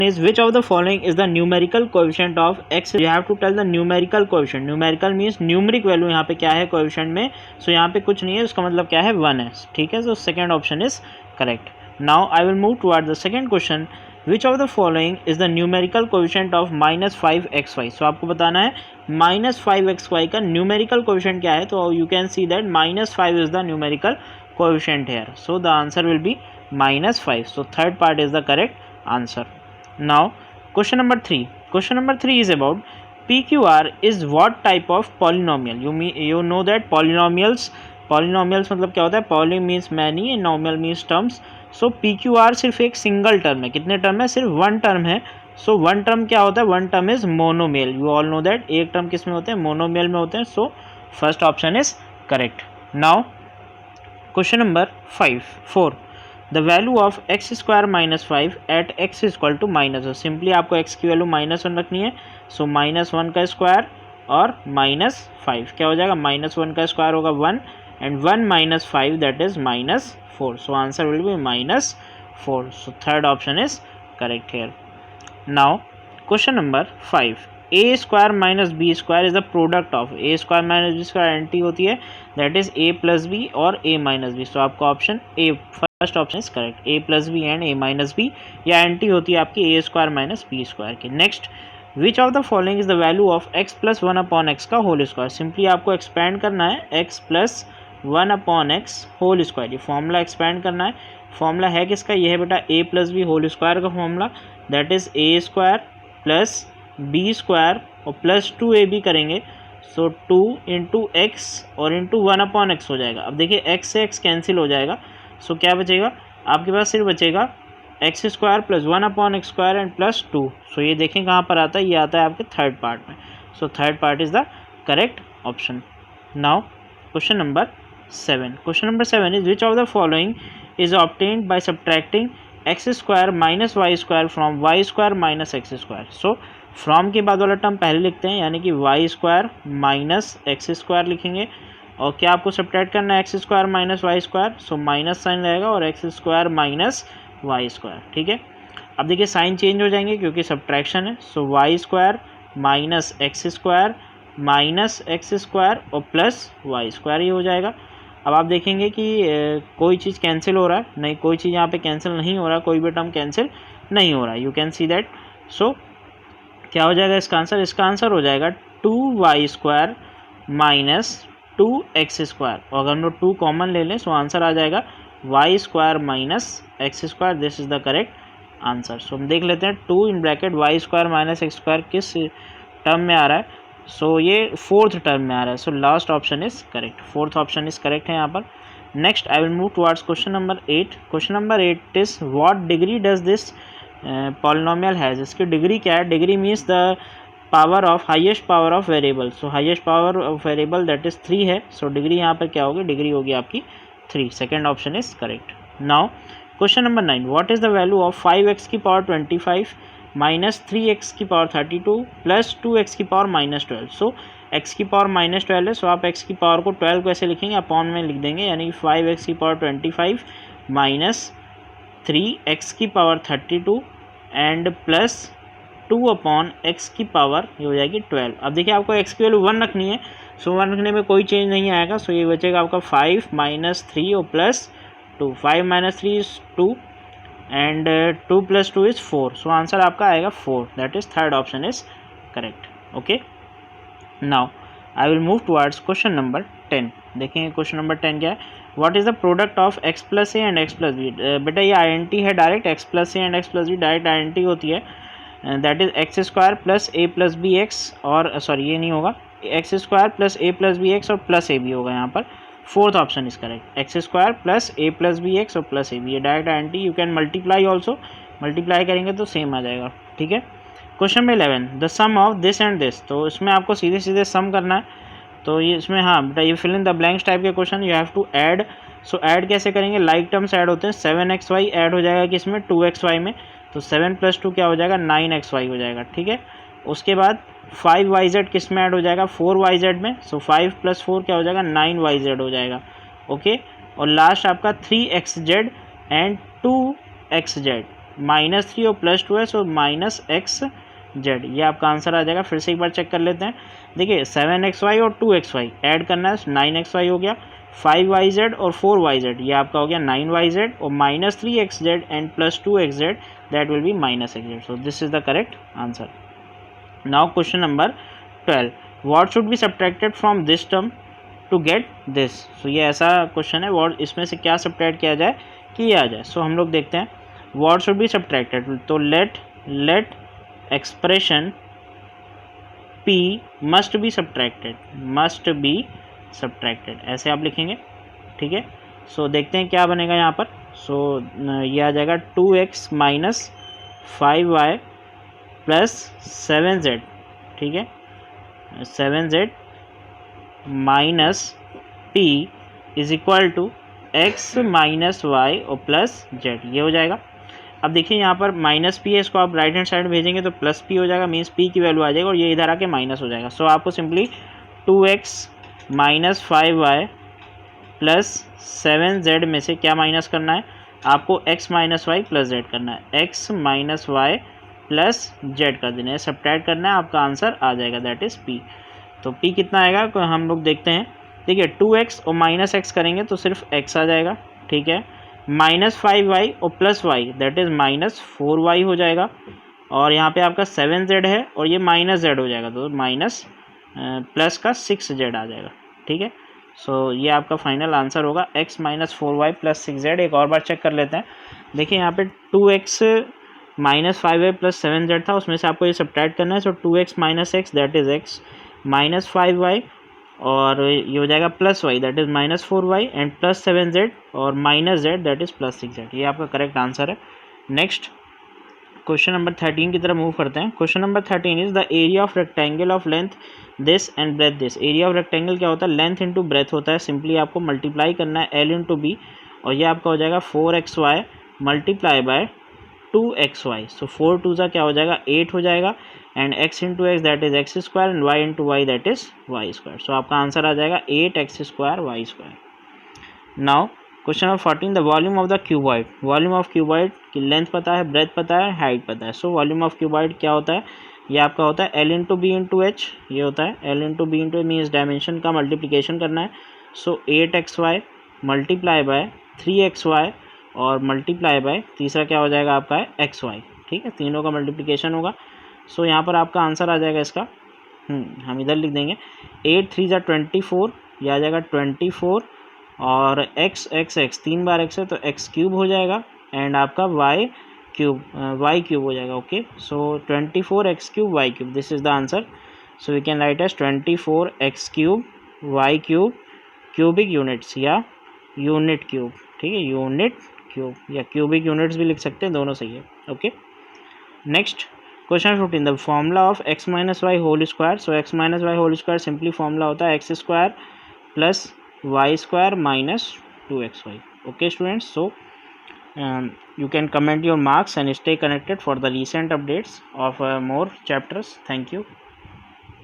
is which of the following is the numerical coefficient of x? You have to tell the numerical coefficient. Numerical means numeric value यहाँ पे क्या है coefficient में, so यहाँ पे कुछ नहीं है, उसका मतलब क्या है 1 है, ठीक है. So second option is correct. Now I will move towards the second question. Which of the following is the numerical coefficient of -5xy? So आपको बताना है -5xy का numerical coefficient क्या है. तो you can see that -5 is the numerical coefficient here. So the answer will be -5. So third part is the correct answer. Now question number 3. Question number 3 is about PQR is what type of polynomial? You know that polynomials मतलब क्या होता है? Poly means many and nomial means terms. So PQR सिर्फ एक single term है. कितने term है? सिर्फ वन टर्म है. So वन टर्म क्या होता है? One term is monomial. You all know that. एक टर्म किस में होते हैं? मोनोमियल में होते हैं. So first option is correct. Now question number 4. The value of x square -5 at x equal to -1. Simply आपको एक्स की वैल्यू -1 रखनी है. सो -1 का स्क्वायर और -5 क्या हो जाएगा? -1 का स्क्वायर होगा 1 and 1 - 5 that is -4. So answer will be -4. So third option is correct here. Now question number 5. A square minus b square is the product of a square minus b square एंटी होती है, that is a plus b और a minus b. So आपका ऑप्शन A first option is correct. A plus b and a minus b या एंटी होती है आपकी a square minus b square की. Next, which of the following is the value of x plus 1 upon x का whole square. Simply आपको expand करना है x plus 1 upon x whole square. ये फॉर्मूला एक्सपैंड करना है. फॉर्मूला है किसका? ये है बेटा a plus b whole square का formula, that is a square plus b square और प्लस 2ab करेंगे. सो 2 इंटू एक्स और इंटू 1 अपॉन एक्स हो जाएगा. अब देखिए एक्स से एक्स कैंसिल हो जाएगा. सो क्या बचेगा आपके पास? सिर्फ बचेगा x square plus 1 upon x square and plus 2. सो ये देखें कहाँ पर आता है? ये आता है आपके थर्ड पार्ट में. So third part is the correct option. Now question number 7. Question number 7 is which of the following is obtained by subtracting x square minus y square from y square minus x square. So from के बाद वाला term पहले लिखते हैं, यानी कि y square minus x square लिखेंगे. और क्या आपको सब्ट्रैक्ट करना है? X square minus y square. So minus sign रहेगा और x square minus y square. ठीक है. अब देखिए साइन चेंज हो जाएंगे क्योंकि सब्ट्रैक्शन है. So y square minus x square minus x square और प्लस वाई स्क्वायर, ये हो जाएगा. अब आप देखेंगे कि कोई चीज़ कैंसिल हो रहा है. नहीं, कोई चीज़ यहाँ पे कैंसिल नहीं हो रहा, कोई भी टर्म कैंसिल नहीं हो रहा. You can see that. So क्या हो जाएगा इसका आंसर? इसका आंसर हो जाएगा 2y square minus 2x square. और अगर हम लोग 2 कॉमन ले लें सो आंसर आ जाएगा y square minus x square. This is the correct answer. So हम देख लेते हैं 2 in bracket y square minus x square किस टर्म में आ रहा है. सो ये फोर्थ टर्म में आ रहा है. So last option is correct. Fourth option is correct है यहाँ पर. Next I will move towards question number 8. Question number 8 is what degree does this polynomial has. इसकी डिग्री क्या है? Degree means the power of highest power of variable. So highest power of variable that is 3 है. So degree यहाँ पर क्या होगी? Degree होगी आपकी 3. Second option is correct. Now question number 9. What is the value of 5x की power 25 minus 3x की power 32 plus 2x की पावर माइनस 12. सो x की पावर माइनस 12 है. सो आप x की पावर को 12 कैसे लिखेंगे? अपॉन में लिख देंगे, यानी कि 5x की पावर 25 माइनस 3x की power 32 and plus 2 upon x की पावर ये हो जाएगी 12. अब देखिए आपको x की वैल्यू 1 रखनी है. सो 1 रखने में कोई चेंज नहीं आएगा. सो ये बचेगा आपका 5 माइनस 3 और plus 2. 5 minus 3 is 2 and 2 plus 2 is 4. So answer आपका आएगा 4. That is third option is correct. Okay. Now I will move towards question number 10. देखेंगे क्वेश्चन नंबर 10 क्या है. What is the product of x plus a and x plus b. बेटा ये identity है direct. X plus a and x plus b direct identity होती है. That is x square plus a plus b x और sorry ये नहीं होगा. X square plus a plus b x और प्लस ए बी होगा यहाँ पर. Fourth option is correct. X square plus a plus b x और plus a b, ये direct identity. You can multiply also. Multiply करेंगे तो same आ जाएगा. ठीक है. Question number 11. The sum of this and this. तो इसमें आपको सीधे सीधे सम करना है. तो ये इसमें हाँ बेटा ये fill in the blanks type के question. You have to add. So add कैसे करेंगे? लाइक टर्म्स ऐड होते हैं. 7xy ऐड हो जाएगा किसमें? 2xy में. तो 7 प्लस 2 क्या हो जाएगा? 9xy हो जाएगा. ठीक है. उसके बाद 5yz किस में ऐड हो जाएगा? 4yz में. सो 5 प्लस 4 क्या हो जाएगा? 9yz हो जाएगा. ओके. और लास्ट आपका 3xz एंड 2xz. -3 और +2s और -xz, ये आपका आंसर आ जाएगा। फिर से एक बार चेक कर लेते हैं। देखिए 7xy और 2xy ऐड करना है, 9xy हो गया, 5yz और 4yz, ये आपका हो गया 9yz, और -3xz and +2xz, that will be -xz। So this is the correct answer. Now question number 12, what should be subtracted from this term to get this. So ये ऐसा क्वेश्चन है, what इसमें से क्या सब्ट्रैक्ट किया जाए, किया जाए। सो हम लोग देखते हैं व्हाट शुड बी सब्ट्रैक्टेड। तो let expression p must be subtracted, ऐसे आप लिखेंगे, ठीक है। सो देखते हैं क्या बनेगा यहाँ पर। सो ये आ जाएगा 2x minus 5y plus 7z, ठीक है, 7z minus p is equal to x minus y और प्लस z, ये हो जाएगा। अब देखिए यहाँ पर माइनस पी है, इसको आप राइट हैंड साइड भेजेंगे तो प्लस पी हो जाएगा, मीन्स पी की वैल्यू आ जाएगी और ये इधर आके माइनस हो जाएगा। सो आपको simply 2x minus 5y plus 7z में से क्या माइनस करना है, आपको x minus y plus z करना है, x minus y plus z कर देना है, सब्ट्रैक्ट करना है, आपका आंसर आ जाएगा, दैट इज़ p। तो p कितना आएगा तो हम लोग देखते हैं। देखिए 2x और माइनस x करेंगे तो सिर्फ x आ जाएगा, ठीक है, -5y और plus y that is -4y हो जाएगा, और यहाँ पे आपका 7z है और ये -z हो जाएगा, तो माइनस प्लस का 6z आ जाएगा, ठीक है। सो ये आपका फाइनल आंसर होगा, x minus 4y plus 6z। एक और बार चेक कर लेते हैं। देखिए यहाँ पे 2x minus 5y plus 7z था, उसमें से आपको ये सब्ट्रैक्ट करना है। So 2x minus x that is x minus 5y, और ये हो जाएगा plus y that is -4y and plus 7z और -z that is plus 6z, ये आपका करेक्ट आंसर है। नेक्स्ट क्वेश्चन नंबर 13 की तरफ मूव करते हैं। Question number 13 is the area of rectangle of length this and breadth this. Area of rectangle क्या होता है, लेंथ इंटू ब्रेथ होता है, सिंपली आपको मल्टीप्लाई करना है l इंटू बी, और ये आपका हो जाएगा 4xy multiply by 2xy। So 4 to ज़ा क्या हो जाएगा 8 हो जाएगा, and x into x that is x square and y into y that is y square. So आपका आंसर आ जाएगा 8x square y square. Now question number 14, the volume of the cuboid. Volume of cuboid की length पता है, breath पता है, height पता है। सो वॉल्यूम ऑफ क्यूबॉइड क्या होता है, ये आपका होता है l into b into h, ये होता है l into b into means dimension का मल्टीप्लिकेशन करना है। सो 8xy मल्टीप्लाई बाय 3xy और मल्टीप्लाई बाय तीसरा क्या हो जाएगा आपका है xy, ठीक है, तीनों का मल्टीप्लिकेशन होगा। सो यहाँ पर आपका आंसर आ जाएगा इसका, हम इधर लिख देंगे 8 3 ज़ा 24, ये आ जाएगा 24, और x 3 बार x है तो x क्यूब हो जाएगा, एंड आपका y क्यूब हो जाएगा। Okay, so 24x cube y cube, this is the answer. So we can write as 24x cube y cube, cubic units या यूनिट क्यूब, ठीक है, यूनिट क्यूब या क्यूबिक यूनिट्स भी लिख सकते हैं, दोनों सही है। Okay, next question 15, the formula of x minus y whole square. So x minus y whole square simply formula होता है x square plus y square minus 2xy। Okay students, so you can comment your marks and stay connected for the recent updates of more chapters. Thank you.